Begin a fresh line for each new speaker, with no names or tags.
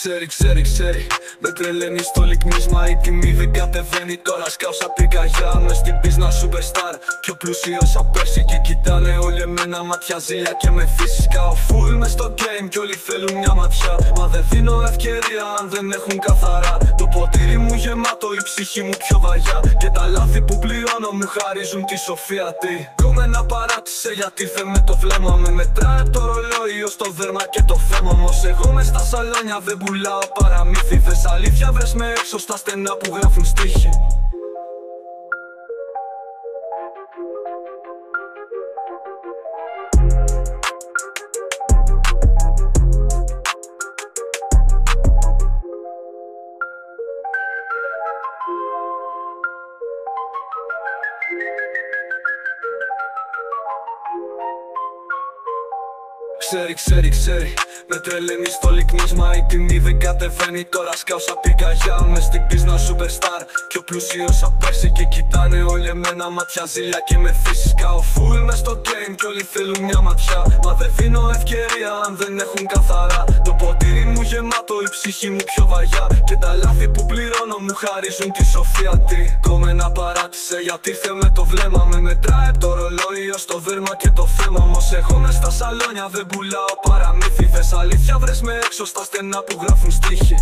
Ξέρει, με τρελαίνει στο λυκνίσμα, η τιμή δεν κατεβαίνει. Τώρα σκάψα πυρκαγιά μες στην πίσνα superstar. Πιο πλούσιος από πέρσι και κοιτάνε όλοι εμένα ματιά ζήλια και με φύσεις. Κάω full μες στο game κι όλοι θέλουν μια ματιά. Μα δεν δίνω ευκαιρία αν δεν έχουν καθαρά. Το ποτήρι μου γεμάτο, η ψυχή μου πιο βαριά. Και τα λάθη που πληρώνω μου χαρίζουν τη σοφία. Τι κομμένα παράτησε γιατί δεν με το βλέμμα. Με μετράει το ρολόι ως το δέρμα και το θέμα. Όμως εγώ μες στα σαλόνια δεν πουλάω παραμύθι. Θες αλήθεια, βρες με έξω στα στενά που γράφουν στίχοι. Ξέρει, με τρελαίνει στο λυκνίσμα, η τιμή δεν κατεβαίνει. Τώρα σκάψα πυρκαγιά μες στην πίσνα superstar. Πιο πλούσιος από πέρσι και κοιτάνε όλοι εμένα ματιά ζήλια και με φύσεις. Κάω full μες στο game κι όλοι θέλουν μια ματιά. Μα δεν δίνω ευκαιρία αν δεν έχουν καθαρά. Το ποτήρι μου γεμάτο, η ψυχή μου πιο βαριά. Και τα λάθη που πληρώνω μου χαρίζουν τη σοφία. Τι κομμένα παράτησε γιατί θε με το βλέμμα. Με μετράει το ρολόι ως το δέρμα και το θέμα. Όμως εγώ μες στα σαλόνια δεν πουλάω παραμύθι. Θες αλήθεια, βρες με έξω στα στενά που γράφουν στίχοι.